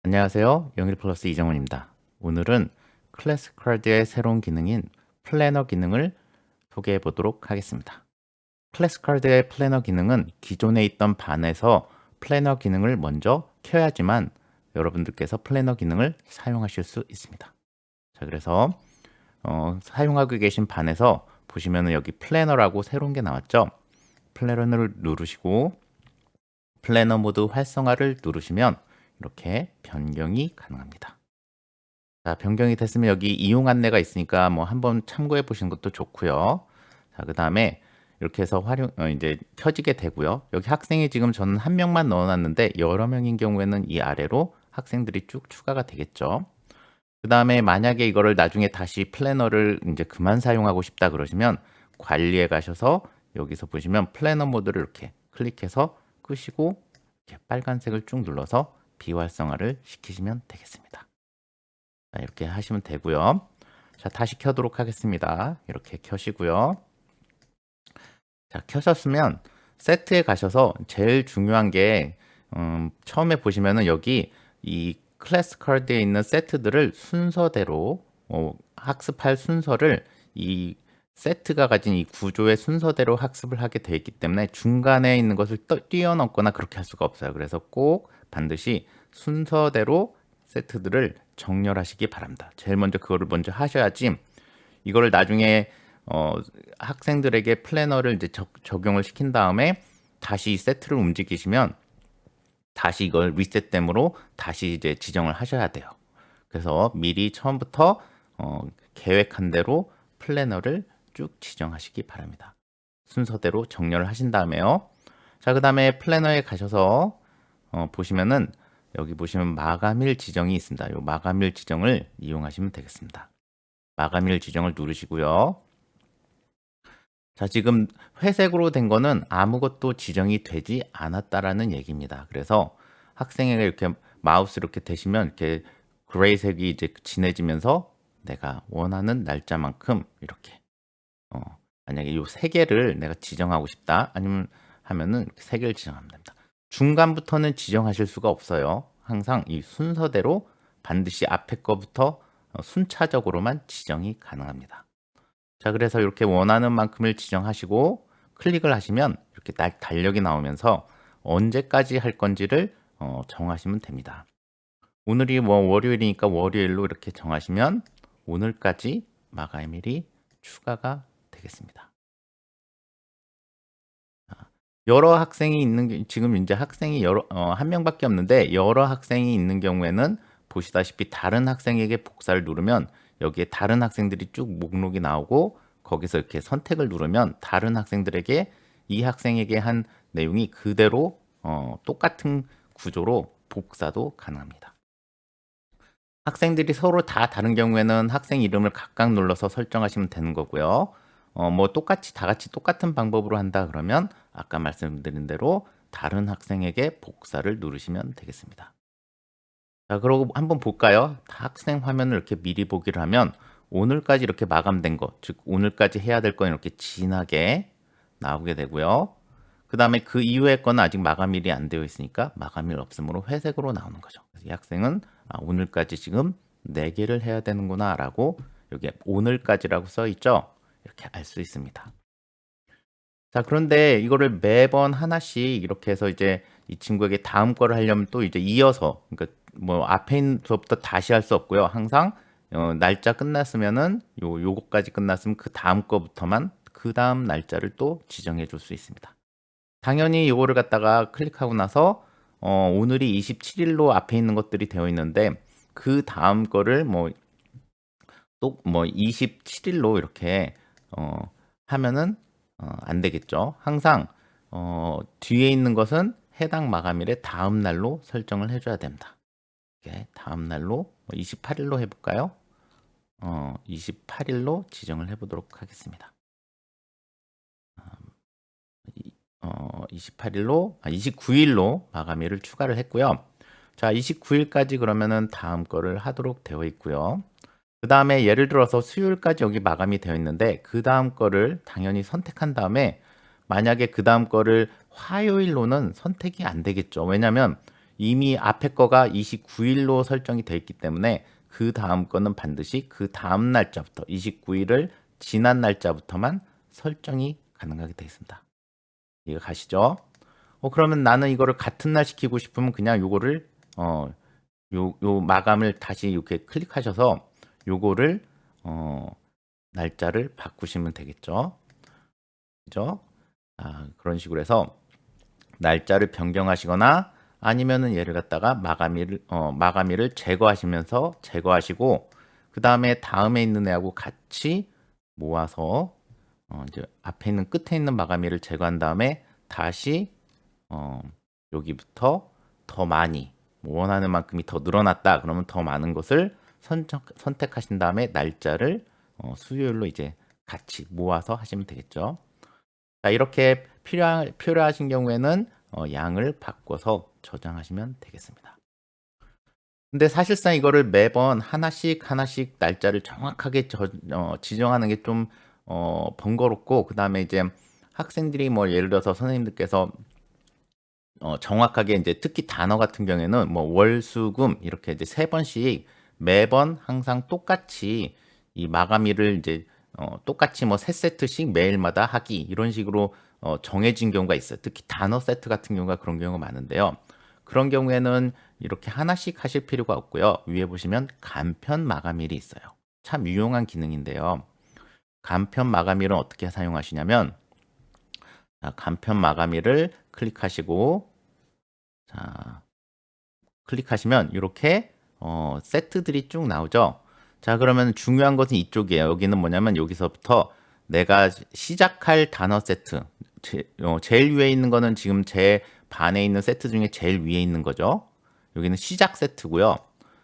안녕하세요. 영일 플러스 이정훈입니다. 오늘은 클래스카드의 새로운 기능인 플래너 기능을 소개해 보도록 하겠습니다. 클래스카드의 플래너 기능은 기존에 있던 반에서 플래너 기능을 먼저 켜야지만 여러분들께서 플래너 기능을 사용하실 수 있습니다. 자, 그래서 사용하고 계신 반에서 보시면은 여기 플래너라고 새로운 게 나왔죠? 플래너를 누르시고 플래너 모드 활성화를 누르시면 이렇게 변경이 가능합니다. 자, 변경이 됐으면 여기 이용 안내가 있으니까 뭐 한번 참고해 보시는 것도 좋고요. 자, 그다음에 이렇게 해서 이제 켜지게 되고요. 여기 학생이 지금 저는 한 명만 넣어놨는데 여러 명인 경우에는 이 아래로 학생들이 쭉 추가가 되겠죠. 그다음에 만약에 이거를 나중에 다시 플래너를 이제 그만 사용하고 싶다 그러시면 관리에 가셔서 여기서 보시면 플래너 모드를 이렇게 클릭해서 끄시고 이렇게 빨간색을 쭉 눌러서 비활성화를 시키시면 되겠습니다. 자, 이렇게 하시면 되고요. 자, 다시 켜도록 하겠습니다. 이렇게 켜시고요. 자, 켜셨으면 세트에 가셔서 제일 중요한 게 처음에 보시면은 여기 이 클래스 카드에 있는 세트들을 순서대로 학습할 순서를 이 세트가 가진 이 구조의 순서대로 학습을 하게 되어 있기 때문에 중간에 있는 것을 뛰어넘거나 그렇게 할 수가 없어요. 그래서 꼭 반드시 순서대로 세트들을 정렬하시기 바랍니다. 제일 먼저 그거를 먼저 하셔야지 이거를 나중에 학생들에게 플래너를 이제 적용을 시킨 다음에 다시 이 세트를 움직이시면 다시 이걸 리셋됨으로 다시 이제 지정을 하셔야 돼요. 그래서 미리 처음부터 계획한 대로 플래너를 쭉 지정하시기 바랍니다. 순서대로 정렬을 하신 다음에요. 자, 그 다음에 플래너에 가셔서 보시면은 여기 보시면 마감일 지정이 있습니다. 이 마감일 지정을 이용하시면 되겠습니다. 마감일 지정을 누르시고요. 자, 지금 회색으로 된 거는 아무것도 지정이 되지 않았다라는 얘기입니다. 그래서 학생에게 이렇게 마우스 이렇게 대시면 이렇게 그레이색이 이제 진해지면서 내가 원하는 날짜만큼 이렇게 만약에 이 세 개를 내가 지정하고 싶다 아니면 하면은 이렇게 세 개를 지정하면 됩니다. 중간부터는 지정하실 수가 없어요. 항상 이 순서대로 반드시 앞에 거부터 순차적으로만 지정이 가능합니다. 자, 그래서 이렇게 원하는 만큼을 지정하시고 클릭을 하시면 이렇게 달력이 나오면서 언제까지 할 건지를 정하시면 됩니다. 오늘이 뭐 월요일이니까 월요일로 이렇게 정하시면 오늘까지 마감일이 추가가 되겠습니다. 여러 학생이 있는 지금 이제 학생이 한 명밖에 없는데 여러 학생이 있는 경우에는 보시다시피 다른 학생에게 복사를 누르면 여기에 다른 학생들이 쭉 목록이 나오고 거기서 이렇게 선택을 누르면 다른 학생들에게 이 학생에게 한 내용이 그대로 똑같은 구조로 복사도 가능합니다. 학생들이 서로 다 다른 경우에는 학생 이름을 각각 눌러서 설정하시면 되는 거고요. 뭐 똑같이 다 같이 똑같은 방법으로 한다 그러면 아까 말씀드린 대로 다른 학생에게 복사를 누르시면 되겠습니다. 자, 그러고 한번 볼까요? 학생 화면을 이렇게 미리 보기를 하면 오늘까지 이렇게 마감된 거, 즉 오늘까지 해야 될 건 이렇게 진하게 나오게 되고요. 그 다음에 그 이후의 거는 아직 마감일이 안 되어 있으니까 마감일 없음으로 회색으로 나오는 거죠. 그래서 이 학생은 오늘까지 지금 4개를 해야 되는구나 라고 여기 오늘까지라고 써 있죠. 이렇게 알 수 있습니다. 자, 그런데 이거를 매번 하나씩 이렇게 해서 이제 이 친구에게 다음 거를 하려면 또 이제 이어서 그러니까 뭐 앞에 있는 것부터 다시 할 수 없고요. 항상 날짜 끝났으면은 요거까지 끝났으면 그 다음 거부터만 그 다음 날짜를 또 지정해 줄 수 있습니다. 당연히 요거를 갖다가 클릭하고 나서 오늘이 27일로 앞에 있는 것들이 되어 있는데 그 다음 거를 뭐 또 뭐 27일로 이렇게 하면은 안 되겠죠. 항상 뒤에 있는 것은 해당 마감일의 다음 날로 설정을 해줘야 됩니다. 이렇게 다음 날로 28일로 해볼까요? 28일로 지정을 해보도록 하겠습니다. 28일로 29일로 마감일을 추가를 했고요. 자, 29일까지 그러면은 다음 거를 하도록 되어 있고요. 그 다음에 예를 들어서 수요일까지 여기 마감이 되어 있는데 그 다음 거를 당연히 선택한 다음에 만약에 그 다음 거를 화요일로는 선택이 안 되겠죠. 왜냐하면 이미 앞에 거가 29일로 설정이 되어 있기 때문에 그 다음 거는 반드시 그 다음 날짜부터 29일을 지난 날짜부터만 설정이 가능하게 되어 있습니다. 이해 가시죠? 그러면 나는 이거를 같은 날 시키고 싶으면 그냥 요거를 요 마감을 다시 이렇게 클릭하셔서 요거를 날짜를 바꾸시면 되겠죠. 그죠? 그런 식으로 해서 날짜를 변경하시거나 아니면은 얘를 갖다가 마감일을 제거하시면서 제거하시고 그 다음에 있는 애하고 같이 모아서 이제 앞에 있는 끝에 있는 마감일을 제거한 다음에 다시 여기부터 더 많이 원하는 만큼이 더 늘어났다 그러면 더 많은 것을 선택하신 다음에 날짜를 수요일로 이제 같이 모아서 하시면 되겠죠. 자, 이렇게 필요하신 경우에는 양을 바꿔서 저장하시면 되겠습니다. 근데 사실상 이거를 매번 하나씩 날짜를 정확하게 지정하는 게 좀 번거롭고 그 다음에 이제 학생들이 뭐 예를 들어서 선생님들께서 정확하게 이제 특히 단어 같은 경우에는 뭐 월, 수, 금 이렇게 이제 3번씩 매번 항상 똑같이 이 마감일을 이제 똑같이 뭐 3세트씩 매일마다 하기 이런 식으로 정해진 경우가 있어요. 특히 단어 세트 같은 경우가 그런 경우가 많은데요. 그런 경우에는 이렇게 하나씩 하실 필요가 없고요. 위에 보시면 간편 마감일이 있어요. 참 유용한 기능인데요. 간편 마감일은 어떻게 사용하시냐면 간편 마감일을 클릭하시고 클릭하시면 이렇게 세트들이 쭉 나오죠. 자, 그러면 중요한 것은 이쪽이에요. 여기는 뭐냐면 여기서부터 내가 시작할 단어 세트 제일 위에 있는 거는 지금 제 반에 있는 세트 중에 제일 위에 있는 거죠. 여기는 시작 세트고요.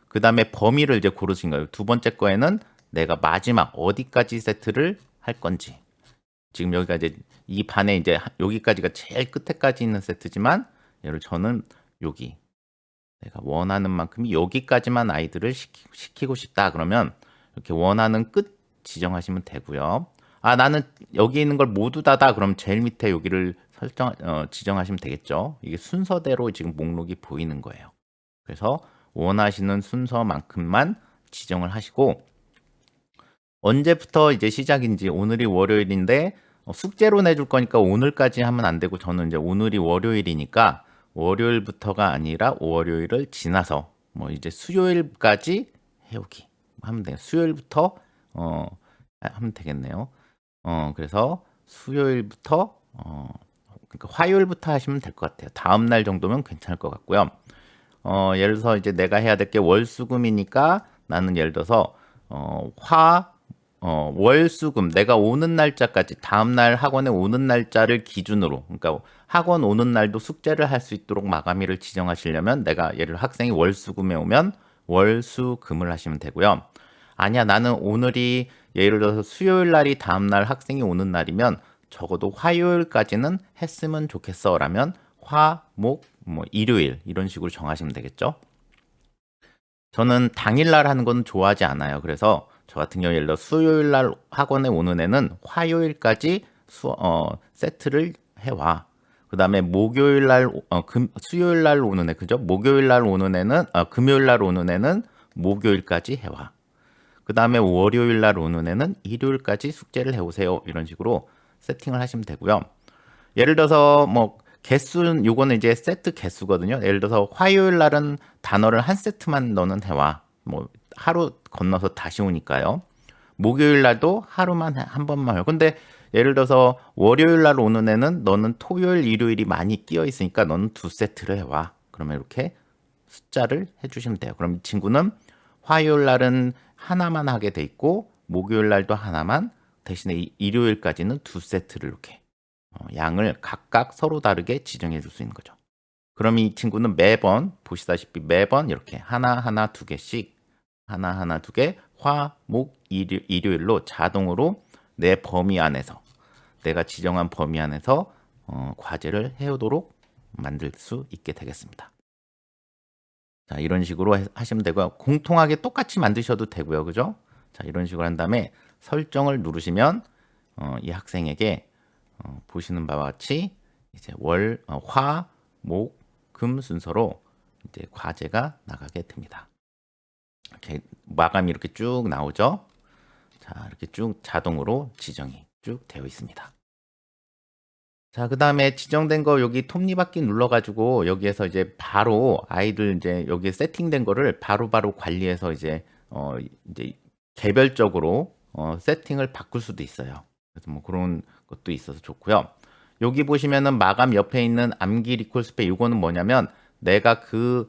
그 다음에 범위를 이제 고르신 거예요. 두 번째 거에는 내가 마지막 어디까지 세트를 할 건지. 지금 여기가 이제 이 반에 이제 여기까지가 제일 끝에까지 있는 세트지만 얘를 저는 여기 내가 원하는 만큼이 여기까지만 아이들을 시키고 싶다 그러면 이렇게 원하는 끝 지정하시면 되고요. 나는 여기 있는 걸 모두 다다 그럼 제일 밑에 여기를 지정하시면 되겠죠. 이게 순서대로 지금 목록이 보이는 거예요. 그래서 원하시는 순서만큼만 지정을 하시고 언제부터 이제 시작인지 오늘이 월요일인데 숙제로 내줄 거니까 오늘까지 하면 안 되고 저는 이제 오늘이 월요일이니까 월요일부터가 아니라 월요일을 지나서 뭐 이제 수요일까지 해오기 하면 돼요. 수요일부터 하면 되겠네요. 그래서 수요일부터 그러니까 화요일부터 하시면 될 것 같아요. 다음 날 정도면 괜찮을 것 같고요. 예를 들어서 이제 내가 해야 될 게 월수금이니까 나는 예를 들어서 월수금 내가 오는 날짜까지 다음 날 학원에 오는 날짜를 기준으로 그러니까 학원 오는 날도 숙제를 할 수 있도록 마감일을 지정하시려면 내가 예를 학생이 월수금에 오면 월수금을 하시면 되고요. 아니야 나는 오늘이 예를 들어서 수요일 날이 다음 날 학생이 오는 날이면 적어도 화요일까지는 했으면 좋겠어 라면 화, 목, 뭐 일요일 이런 식으로 정하시면 되겠죠. 저는 당일날 하는 건 좋아하지 않아요. 그래서 저 같은 경우 예를 들어 수요일 날 학원에 오는 애는 화요일까지 세트를 해와. 그 다음에 목요일 날, 수요일 날 오는 애, 그죠? 목요일 날 오는 애는, 금요일 날 오는 애는 목요일까지 해와. 그 다음에 월요일 날 오는 애는 일요일까지 숙제를 해오세요. 이런 식으로 세팅을 하시면 되고요. 예를 들어서 뭐 개수는 요거는 이제 세트 개수거든요. 예를 들어서 화요일 날은 단어를 한 세트만 너는 해와. 뭐 하루 건너서 다시 오니까요. 목요일 날도 하루만 한 번만 해요. 근데 예를 들어서 월요일 날 오는 애는 너는 토요일, 일요일이 많이 끼어 있으니까 너는 2세트를 해와. 그러면 이렇게 숫자를 해주시면 돼요. 그럼 이 친구는 화요일 날은 하나만 하게 돼 있고 목요일 날도 하나만 대신에 일요일까지는 2세트를 이렇게 양을 각각 서로 다르게 지정해 줄 수 있는 거죠. 그럼 이 친구는 매번 보시다시피 매번 이렇게 하나 두 개씩 하나 두 개 화, 목, 일요일로 자동으로 내 범위 안에서 내가 지정한 범위 안에서 과제를 해오도록 만들 수 있게 되겠습니다. 자, 이런 식으로 하시면 되고요. 공통하게 똑같이 만드셔도 되고요. 그죠? 자, 이런 식으로 한 다음에 설정을 누르시면 이 학생에게 보시는 바와 같이 이제 화, 목, 금 순서로 이제 과제가 나가게 됩니다. 이렇게 마감이 이렇게 쭉 나오죠. 자, 이렇게 쭉 자동으로 지정이 쭉 되어 있습니다. 자, 그다음에 지정된 거 여기 톱니바퀴 눌러가지고 여기에서 이제 바로 아이들 이제 여기에 세팅된 거를 바로바로 관리해서 이제 개별적으로 세팅을 바꿀 수도 있어요. 그래서 뭐 그런 것도 있어서 좋고요. 여기 보시면은 마감 옆에 있는 암기 리콜 스펙 이거는 뭐냐면 내가 그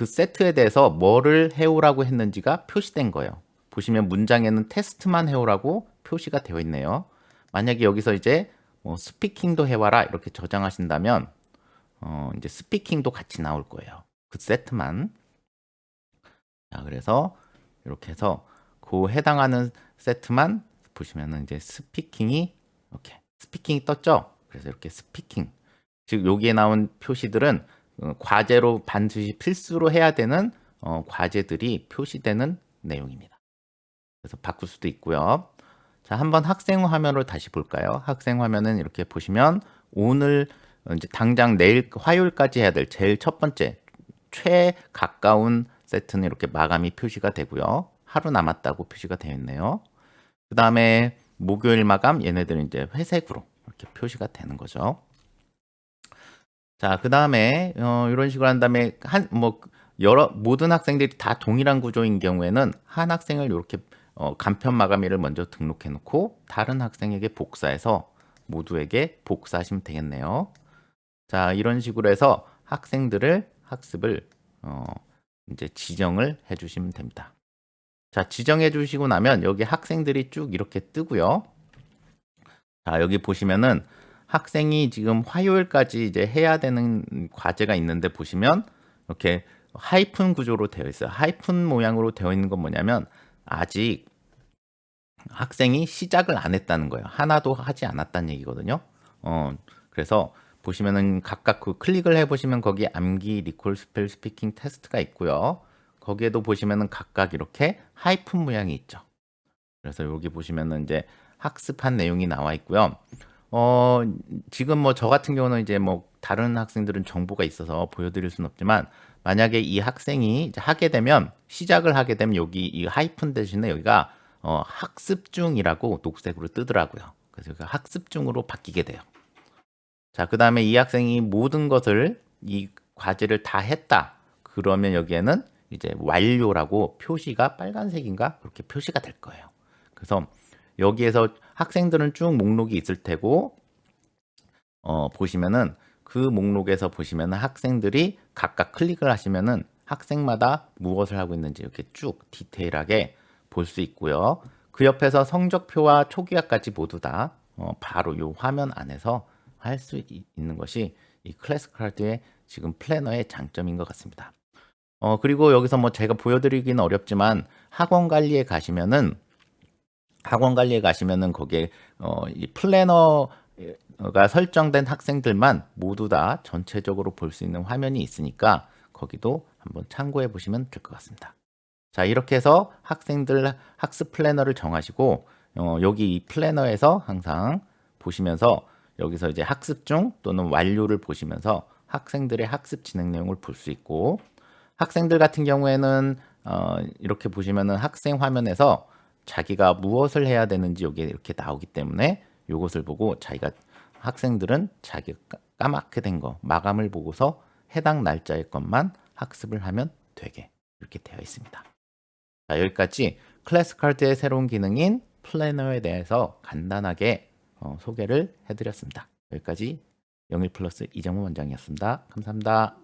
세트에 대해서 뭐를 해오라고 했는지가 표시된 거예요. 보시면 문장에는 테스트만 해오라고 표시가 되어 있네요. 만약에 여기서 이제 스피킹도 해와라 이렇게 저장하신다면 이제 스피킹도 같이 나올 거예요. 그 세트만. 자, 그래서 이렇게 해서 그 해당하는 세트만 보시면은 이제 스피킹이 이렇게 스피킹이 떴죠. 그래서 이렇게 스피킹. 즉 여기에 나온 표시들은 과제로 반드시 필수로 해야 되는 과제들이 표시되는 내용입니다. 그래서 바꿀 수도 있고요. 자, 한번 학생 화면으로 다시 볼까요? 학생 화면은 이렇게 보시면 오늘 이제 당장 내일 화요일까지 해야 될 제일 첫 번째 최 가까운 세트는 이렇게 마감이 표시가 되고요. 하루 남았다고 표시가 되어 있네요. 그 다음에 목요일 마감 얘네들은 이제 회색으로 이렇게 표시가 되는 거죠. 자, 그 다음에 이런 식으로 한 다음에 모든 학생들이 다 동일한 구조인 경우에는 한 학생을 이렇게 간편 마감일을 먼저 등록해 놓고 다른 학생에게 복사해서 모두에게 복사하시면 되겠네요. 자, 이런 식으로 해서 학생들을 학습을 이제 지정을 해 주시면 됩니다. 자, 지정해 주시고 나면 여기 학생들이 쭉 이렇게 뜨고요. 자, 여기 보시면은 학생이 지금 화요일까지 이제 해야 되는 과제가 있는데 보시면 이렇게 하이픈 구조로 되어 있어요. 하이픈 모양으로 되어 있는 건 뭐냐면 아직 학생이 시작을 안 했다는 거예요. 하나도 하지 않았다는 얘기거든요. 그래서 보시면은 각각 그 클릭을 해보시면 거기 암기, 리콜, 스펠, 스피킹 테스트가 있고요. 거기에도 보시면은 각각 이렇게 하이픈 모양이 있죠. 그래서 여기 보시면은 이제 학습한 내용이 나와 있고요. 지금 뭐 저 같은 경우는 이제 뭐 다른 학생들은 정보가 있어서 보여드릴 수는 없지만 만약에 이 학생이 이제 하게 되면 시작을 하게 되면 여기 이 하이픈 대신에 여기가 학습 중이라고 녹색으로 뜨더라고요. 그래서 여기가 학습 중으로 바뀌게 돼요. 자, 그 다음에 이 학생이 모든 것을 이 과제를 다 했다. 그러면 여기에는 이제 완료라고 표시가 빨간색인가 그렇게 표시가 될 거예요. 그래서 여기에서 학생들은 쭉 목록이 있을 테고 보시면은 그 목록에서 보시면은 학생들이 각각 클릭을 하시면은 학생마다 무엇을 하고 있는지 이렇게 쭉 디테일하게 볼 수 있고요. 그 옆에서 성적표와 초기화까지 모두 다 바로 이 화면 안에서 할 수 있는 것이 이 클래스카드의 지금 플래너의 장점인 것 같습니다. 그리고 여기서 뭐 제가 보여드리기는 어렵지만 학원 관리에 가시면은 거기에 이 플래너가 설정된 학생들만 모두 다 전체적으로 볼 수 있는 화면이 있으니까 거기도 한번 참고해 보시면 될 것 같습니다. 자, 이렇게 해서 학생들 학습 플래너를 정하시고 여기 이 플래너에서 항상 보시면서 여기서 이제 학습 중 또는 완료를 보시면서 학생들의 학습 진행 내용을 볼 수 있고 학생들 같은 경우에는 이렇게 보시면은 학생 화면에서 자기가 무엇을 해야 되는지 여기에 이렇게 나오기 때문에 이것을 보고 학생들은 자기가 까맣게 된 거 마감을 보고서 해당 날짜의 것만 학습을 하면 되게 이렇게 되어 있습니다. 자, 여기까지 클래스카드의 새로운 기능인 플래너에 대해서 간단하게 소개를 해드렸습니다. 여기까지 영일플러스 이정우 원장이었습니다. 감사합니다.